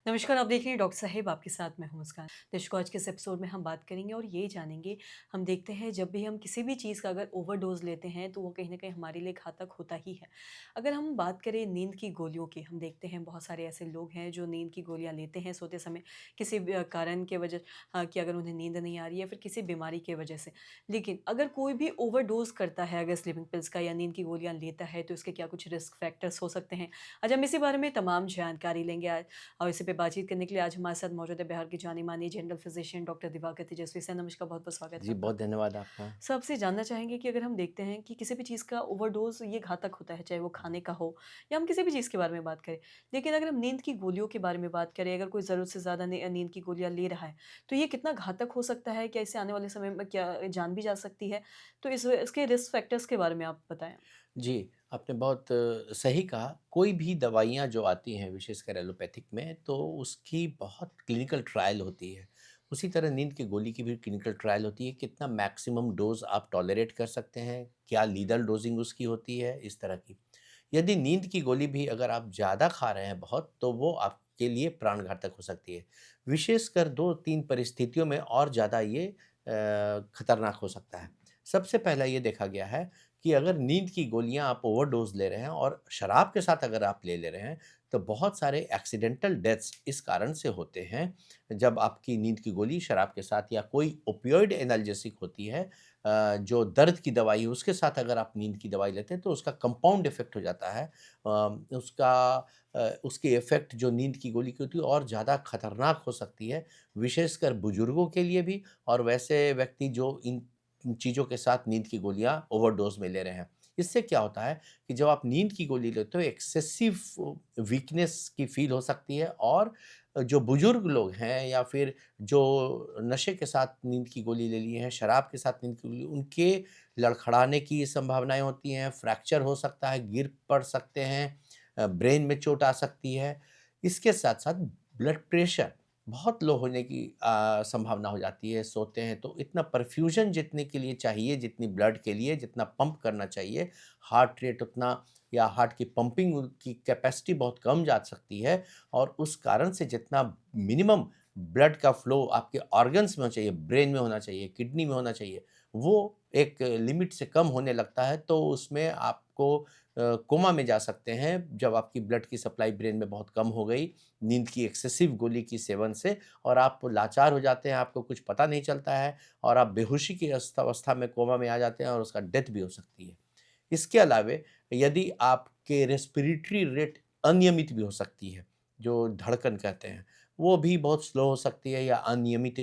नमस्कार, आप देख रहे हैं डॉक्टर साहिब, आपके साथ मैं हूँ मुस्कान। दर्शकों, आज के इस एपिसोड में हम बात करेंगे और ये जानेंगे, हम देखते हैं जब भी हम किसी भी चीज़ का अगर ओवरडोज़ लेते हैं तो वो कहीं न कहीं हमारे लिए घातक होता ही है। अगर हम बात करें नींद की गोलियों की, हम देखते हैं बहुत सारे ऐसे लोग हैं जो नींद की गोलियाँ लेते हैं सोते समय किसी भी कारण के वजह कि अगर उन्हें नींद नहीं आ रही है या फिर किसी बीमारी की वजह से। लेकिन अगर कोई भी ओवरडोज़ करता है अगर स्लीपिंग पिल्स का या नींद की गोलियाँ लेता है तो इसके क्या कुछ रिस्क फैक्टर्स हो सकते हैं? आज हम इसी बारे में तमाम जानकारी लेंगे आज। और इसी पे बातचीत करने के लिए आज हमारे साथ मौजूद है बिहार की जानी-मानी जनरल फिजिशियन डॉक्टर दिवाकर तेजस्वी सर। नमस्कार, बहुत-बहुत स्वागत है जी, आपका। बहुत धन्यवाद आपका। सर, आपसे जानना चाहेंगे कि अगर हम देखते हैं कि किसी भी चीज़ का ओवरडोज़ ये घातक होता है, चाहे वो खाने का हो या हम किसी भी चीज़ के बारे में बात करें। लेकिन अगर हम नींद की गोलियों के बारे में बात करें, अगर कोई ज़रूरत से ज़्यादा नींद की गोलियाँ ले रहा है, तो ये कितना घातक हो सकता है? क्या इससे आने वाले समय में क्या जान भी जा सकती है? तो इसके रिस्क फैक्टर्स के बारे में आप बताएँ। जी, आपने बहुत सही कहा। कोई भी दवाइयाँ जो आती हैं, विशेषकर एलोपैथिक में, तो उसकी बहुत क्लिनिकल ट्रायल होती है। उसी तरह नींद की गोली की भी क्लिनिकल ट्रायल होती है, कितना मैक्सिमम डोज़ आप टॉलरेट कर सकते हैं, क्या लीथल डोज़िंग उसकी होती है, इस तरह की। यदि नींद की गोली भी अगर आप ज़्यादा खा रहे हैं बहुत, तो वो आपके लिए प्राणघातक हो सकती है। विशेषकर 2-3 परिस्थितियों में और ज़्यादा ये खतरनाक हो सकता है। सबसे पहला ये देखा गया है कि अगर नींद की गोलियाँ आप ओवरडोज़ ले रहे हैं और शराब के साथ अगर आप ले रहे हैं, तो बहुत सारे एक्सीडेंटल डेथ्स इस कारण से होते हैं, जब आपकी नींद की गोली शराब के साथ या कोई ओपियोइड एनाल्जेसिक होती है जो दर्द की दवाई है, उसके साथ अगर आप नींद की दवाई लेते हैं, तो उसका कंपाउंड इफ़ेक्ट हो जाता है। उसकी इफ़ेक्ट जो नींद की गोली की होती है और ज़्यादा खतरनाक हो सकती है, विशेषकर बुजुर्गों के लिए भी और वैसे व्यक्ति जो इन चीज़ों के साथ नींद की गोलियाँ ओवरडोज़ में ले रहे हैं। इससे क्या होता है कि जब आप नींद की गोली लेते हो एक्सेसिव वीकनेस की फ़ील हो सकती है और जो बुज़ुर्ग लोग हैं या फिर जो नशे के साथ नींद की गोली ले लिए हैं, शराब के साथ नींद की गोली, उनके लड़खड़ाने की संभावनाएँ होती हैं, फ्रैक्चर हो सकता है, गिर पड़ सकते हैं, ब्रेन में चोट आ सकती है। इसके साथ-साथ ब्लड प्रेशर बहुत लो होने की संभावना हो जाती है, सोते हैं तो इतना परफ्यूज़न जितने के लिए चाहिए, जितनी ब्लड के लिए जितना पंप करना चाहिए, हार्ट रेट उतना या हार्ट की पंपिंग की कैपेसिटी बहुत कम जा सकती है और उस कारण से जितना मिनिमम ब्लड का फ्लो आपके ऑर्गन्स में होना चाहिए, ब्रेन में होना चाहिए, किडनी में होना चाहिए, वो एक लिमिट से कम होने लगता है, तो उसमें आपको कोमा में जा सकते हैं, जब आपकी ब्लड की सप्लाई ब्रेन में बहुत कम हो गई, नींद की एक्सेसिव गोली की सेवन से और आप लाचार हो जाते हैं, आपको कुछ पता नहीं चलता है और आप बेहोशी की अवस्था में कोमा में आ जाते हैं और उसका डेथ भी हो सकती है। इसके अलावे यदि आपके रेस्पिरेटरी रेट अनियमित भी हो सकती है, जो धड़कन कहते हैं, वो भी बहुत स्लो हो सकती है या अनियमित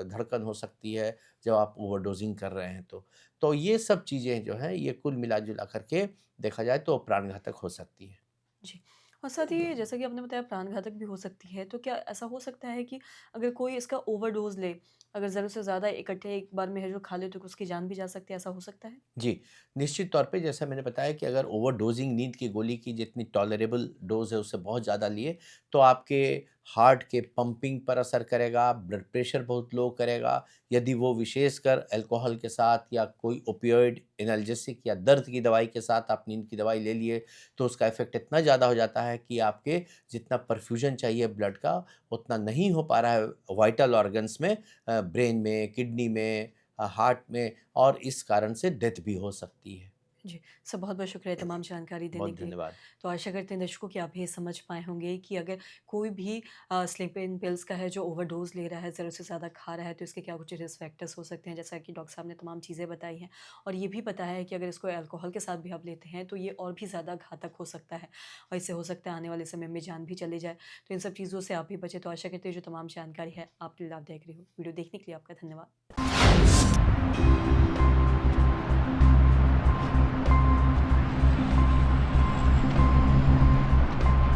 धड़कन हो सकती है, जब आप ओवरडोज़िंग कर रहे हैं तो। तो ये सब चीज़ें जो हैं, ये कुल मिला-जुला करके देखा जाए तो प्राणघातक हो सकती हैं। जी। और साथ ही जैसा कि आपने बताया प्राणघातक भी हो सकती है, तो क्या ऐसा हो सकता है कि अगर कोई इसका ओवरडोज़ ले, अगर ज़रूरत से ज़्यादा इकट्ठे एक बार में है जो खा ले तो उसकी जान भी जा सकती है, ऐसा हो सकता है? जी, निश्चित तौर पे जैसा मैंने बताया कि अगर ओवरडोज़िंग नींद की गोली की जितनी टॉलरेबल डोज़ है उससे बहुत ज़्यादा लिए, तो आपके हार्ट के पंपिंग पर असर करेगा, ब्लड प्रेशर बहुत लो करेगा। यदि वो विशेषकर अल्कोहल के साथ या कोई ओपियोइड एनाल्जेसिक या दर्द की दवाई के साथ आप नींद की दवाई ले लिए, तो उसका इफ़ेक्ट इतना ज़्यादा हो जाता है कि आपके जितना परफ्यूज़न चाहिए ब्लड का, उतना नहीं हो पा रहा है वाइटल ऑर्गन्स में ब्रेन में, किडनी में हार्ट में और इस कारण से डेथ भी हो सकती है। जी, सर बहुत-बहुत शुक्रिया तमाम जानकारी देने बहुत के लिए। धन्यवाद। तो आशा करते हैं दर्शकों कि आप भी ये समझ पाए होंगे कि अगर कोई भी स्लीपिंग पिल्स का है जो ओवरडोज़ ले रहा है, ज़रूरत से ज़्यादा खा रहा है, तो इसके क्या कुछ रिस्क फैक्टर्स हो सकते हैं, जैसा कि डॉक्टर साहब ने तमाम चीज़ें बताई हैं। और ये भी बताया है कि अगर इसको अल्कोहल के साथ भी आप लेते हैं, तो ये और भी ज़्यादा घातक हो सकता है और इससे हो सकता है आने वाले समय में जान भी चली जाए। तो इन सब चीज़ों से आप भी बचें, तो आशा करते हैं जो तमाम जानकारी है, आपके लिए लाभदायक रही हो। वीडियो देखने के लिए आपका धन्यवाद।